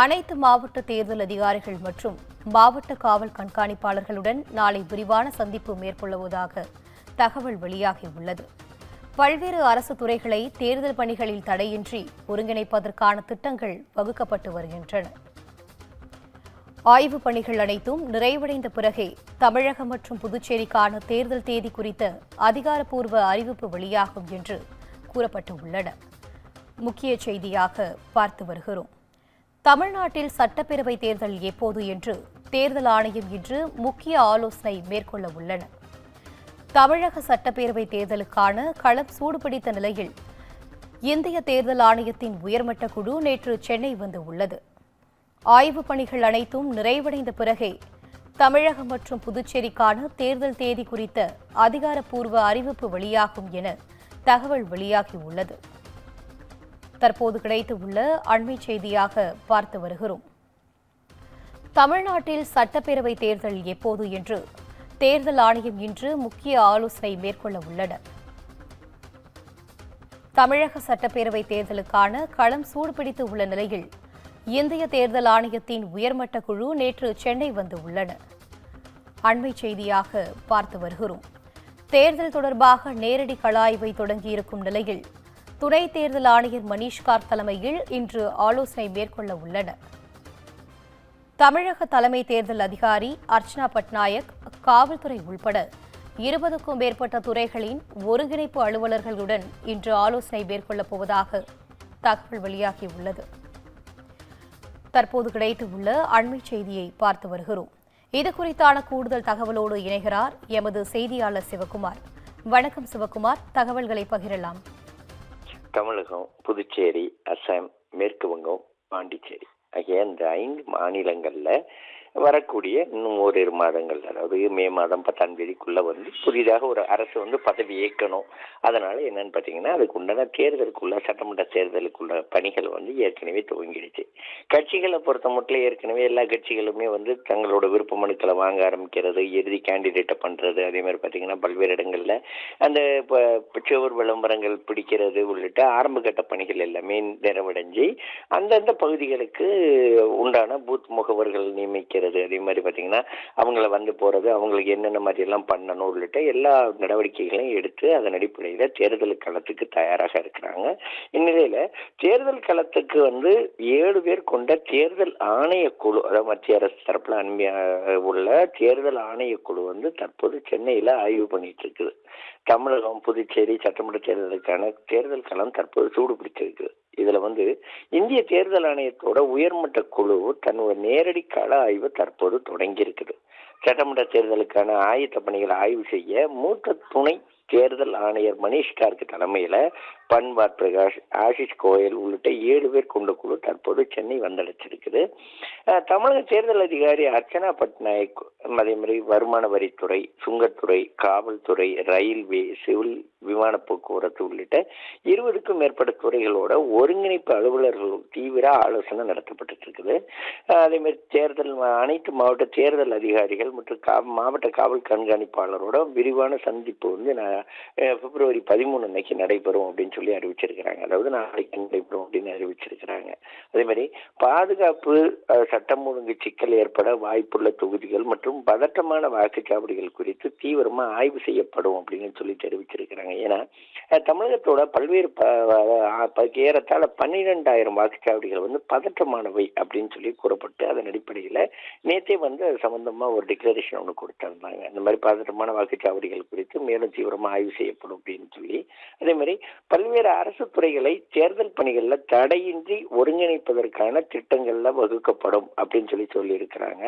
அனைத்து மாவட்ட தேர்தல் அதிகாரிகள் மற்றும் மாவட்ட காவல் கண்காணிப்பாளர்களுடன் நாளை விரிவான சந்திப்பு மேற்கொள்ளுவதாக தகவல் வெளியாகியுள்ளது. பல்வேறு அரசு துறைகளை தேர்தல் பணிகளில் தடையின்றி ஒருங்கிணைப்பதற்கான திட்டங்கள் வகுக்கப்பட்டு வருகின்றன. ஆய்வுப் பணிகள் அனைத்தும் நிறைவடைந்த பிறகே தமிழகம் மற்றும் புதுச்சேரிக்கான தேர்தல் தேதி குறித்த அதிகாரப்பூர்வ அறிவிப்பு வெளியாகும் என்று கூறப்பட்டுள்ளன. முக்கிய செய்தியாக பார்த்து வருகிறோம். தமிழ்நாட்டில் சட்டப்பேரவை தேர்தல் எப்போது என்று தேர்தல் ஆணையம் இன்று முக்கிய ஆலோசனை மேற்கொள்ள உள்ளன. தமிழக சட்டப்பேரவை தேர்தலுக்கான களம் சூடுபிடித்த நிலையில் இந்திய தேர்தல் ஆணையத்தின் உயர்மட்ட குழு நேற்று சென்னை வந்து உள்ளது. ஆய்வுப் பணிகள் அனைத்தும் நிறைவடைந்த பிறகே தமிழகம் மற்றும் புதுச்சேரிக்கான தேர்தல் தேதி குறித்த அதிகாரப்பூர்வ அறிவிப்பு வெளியாகும் என தகவல் வெளியாகியுள்ளது. தற்போது கிடைத்துள்ள அண்மை செய்தியாக பார்த்து வருகிறோம். தமிழ்நாட்டில் சட்டப்பேரவை தேர்தல் எப்போது என்று தேர்தல் ஆணையம் இன்று முக்கிய ஆலோசனை மேற்கொள்ள உள்ளன. தமிழக சட்டப்பேரவை தேர்தலுக்கான களம் சூடுபிடித்து உள்ள நிலையில் இந்திய தேர்தல் ஆணையத்தின் உயர்மட்ட குழு நேற்று சென்னை வந்து உள்ளன. அண்மை செய்தியாக பார்த்து வருகிறோம். தேர்தல் தொடர்பாக நேரடி கள ஆய்வை தொடங்கியிருக்கும் நிலையில் துணை தேர்தல் ஆணையர் மணிஷ்கார்த் தலைமையில் இன்று ஆலோசனை மேற்கொள்ள உள்ளனர். தமிழக தலைமை தேர்தல் அதிகாரி அர்ச்சனா பட்நாயக், காவல்துறை உள்பட 20க்கும் மேற்பட்ட துறைகளின் ஒருங்கிணைப்பு அலுவலர்களுடன் இன்று ஆலோசனை மேற்கொள்ளப் போவதாக தகவல் வெளியாகியுள்ளது. தற்போது கிடைத்துள்ள அண்மை செய்தியை பார்த்து வருகிறோம். இது குறித்தான கூடுதல் தகவலோடு இணைகிறார் எமது செய்தியாளர் சிவகுமார். வணக்கம் சிவகுமார், தகவல்களை பகிரலாம். தமிழகம், புதுச்சேரி, அசாம், மேற்கு வங்கம், பாண்டிச்சேரி ஆகிய இந்த 5 மாநிலங்கள்ல வரக்கூடிய இன்னும் ஓரிரு மாதங்கள், அதாவது மே மாதம் 10ஆம் தேதிக்குள்ள புதிதாக ஒரு அரசு பதவி ஏற்கணும். அதனால என்னன்னு பார்த்தீங்கன்னா, அதுக்கு உண்டான தேர்தலுக்குள்ள சட்டமன்ற தேர்தலுக்குள்ள பணிகள் ஏற்கனவே துவங்கிடுச்சு. கட்சிகளை பொறுத்த மட்டும் ஏற்கனவே எல்லா கட்சிகளுமே தங்களோட விருப்ப மனுக்களை வாங்க ஆரம்பிக்கிறது, இறுதி கேண்டிடேட்டை பண்றது, அதே மாதிரி பார்த்தீங்கன்னா பல்வேறு இடங்கள்ல அந்த சுவர் விளம்பரங்கள் பிடிக்கிறது உள்ளிட்ட ஆரம்ப கட்ட பணிகள் எல்லாமே நிறைவடைஞ்சு அந்தந்த பகுதிகளுக்கு உண்டான பூத் முகவர்கள் நியமிக்கிறது, அதே மாதிரி பார்த்தீங்கன்னா அவங்கள போறது, அவங்களுக்கு என்னென்ன மாதிரி எல்லாம் பண்ணணும் உள்ளிட்ட எல்லா நடவடிக்கைகளையும் எடுத்து அதன் அடிப்படையில் தேர்தல் களத்துக்கு தயாராக இருக்கிறாங்க. இந்நிலையில தேர்தல் களத்துக்கு 7 பேர் கொண்ட தேர்தல் ஆணைய குழு, அதாவது மத்திய அரசு தரப்புல உள்ள தேர்தல் ஆணைய குழு தற்போது சென்னையில ஆய்வு பண்ணிட்டு இருக்குது. தமிழகம், புதுச்சேரி சட்டமன்ற தேர்தலுக்கான தேர்தல் களம் தற்போது சூடு பிடிச்சிருக்கு. இதுல இந்திய தேர்தல் ஆணையத்தோட உயர்மட்ட குழு தன்னோட நேரடி கள ஆய்வு தற்போது தொடங்கி இருக்குது. சட்டமன்ற தேர்தலுக்கான ஆயத்த பணிகளை ஆய்வு செய்ய மூத்த துணை தேர்தல் ஆணையர் மணிஷ்கார்த் தலைமையில பன்வார் பிரகாஷ், ஆஷிஷ் கோயல் உள்ளிட்ட 7 பேர் கொண்ட குழு தற்போது சென்னை வந்தடைச்சிருக்குது. தமிழக தேர்தல் அதிகாரி அர்ச்சனா பட்நாயக், அதே மாதிரி வருமான வரித்துறை, சுங்கத்துறை, காவல்துறை, ரயில்வே, சிவில் விமான போக்குவரத்து உள்ளிட்ட 20க்கும் மேற்பட்ட துறைகளோட ஒருங்கிணைப்பு அலுவலர்கள் தீவிர ஆலோசனை நடத்தப்பட்டு இருக்குது. அதே மாதிரி தேர்தல் அனைத்து மாவட்ட தேர்தல் அதிகாரிகள் மற்றும் மாவட்ட காவல் கண்காணிப்பாளரோட விரிவான சந்திப்பு பிப்ரவரி 13 அன்னைக்கு நடைபெறும் அப்படின்னு சொல்லி அறிவிச்சிருக்கிறாங்க. அதாவது நாளைக்கு நடைபெறும் அப்படின்னு அறிவிச்சிருக்கிறாங்க. அதே மாதிரி பாதுகாப்பு, சட்டம் ஒழுங்கு சிக்கல் ஏற்பட வாய்ப்புள்ள தொகுதிகள் மற்றும் பதட்டமான வாக்குச்சாவடிகள் குறித்து தீவிரமா ஆய்வு செய்யப்படும் அப்படின்னு சொல்லி தெரிவிச்சிருக்கிறாங்க. ஏன்னா தமிழகத்தோட பல்வேறு ஏறத்தாழ 12,000 வாக்குச்சாவடிகள் பதற்றமானவை அப்படின்னு சொல்லி கூறப்பட்டு அதன் அடிப்படையில் நேற்றே அது சம்பந்தமா ஒரு டிக்ளரேஷன் ஒன்று கொடுத்திருந்தாங்க. இந்த மாதிரி பதற்றமான வாக்குச்சாவடிகள் குறித்து மேலும் தீவிரமா ஆய்வு செய்யப்படும் அப்படின்னு சொல்லி, அதே மாதிரி பல்வேறு அரசு துறைகளை தேர்தல் பணிகளில் தடையின்றி ஒருங்கிணைப்பதற்கான திட்டங்கள்ல வகுக்கப்படும் அப்படின்னு சொல்லி இருக்கிறாங்க.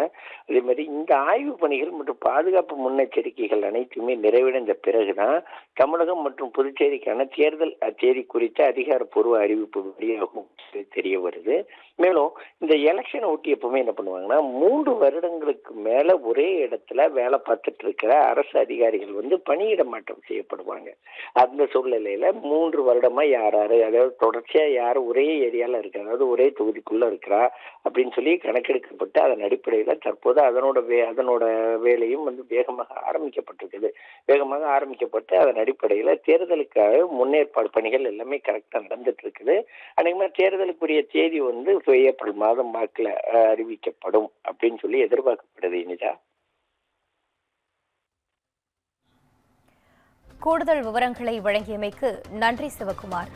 அதே மாதிரி இந்த ஆய்வு பணிகள் மற்றும் பாதுகாப்பு முன்னெச்சரிக்கைகள் அனைத்துமே நிறைவடைந்த பிறகுதான் தமிழகம் மற்றும் புதுச்சேரிக்கான தேர்தல் தேதி குறித்த அதிகாரப்பூர்வ அறிவிப்பு வெளியாகும் தெரிய வருது. மேலும் இந்த எலெக்ஷனை ஒட்டி எப்பவுமே என்ன பண்ணுவாங்கன்னா, 3 வருடங்களுக்கு மேல ஒரே இடத்துல வேலை பார்த்துட்டு இருக்கிற அரசு அதிகாரிகள் பணியிட மாற்றம் செய்யப்படுவாங்க. அந்த சூழ்நிலையில 3 வருடமா யார் யாரு, அதாவது தொடர்ச்சியா யார் ஒரே ஏரியால இருக்கா, அதாவது ஒரே தொகுதிக்குள்ள இருக்கிறா அப்படின்னு சொல்லி கணக்கெடுக்கப்பட்டு அதன் அடிப்படையில தற்போது அதனோட வேலையும் வேகமாக ஆரம்பிக்கப்பட்டிருக்குது. வேகமாக ஆரம்பிக்கப்பட்டு அதன் அடிப்படையில தேர்தலுக்காக முன்னேற்பாடு பணிகள் எல்லாமே கரெக்டா நடந்துட்டு இருக்குது. அநேகமா தேர்தலுக்குரிய தேதி ஏப்ரல் மாதம் வாக்குல அறிவிக்கப்படும் அப்படின்னு சொல்லி எதிர்பார்க்கப்படுது. இனிதா கூடுதல் விவரங்களை வழங்கியமைக்கு நன்றி சிவகுமார்.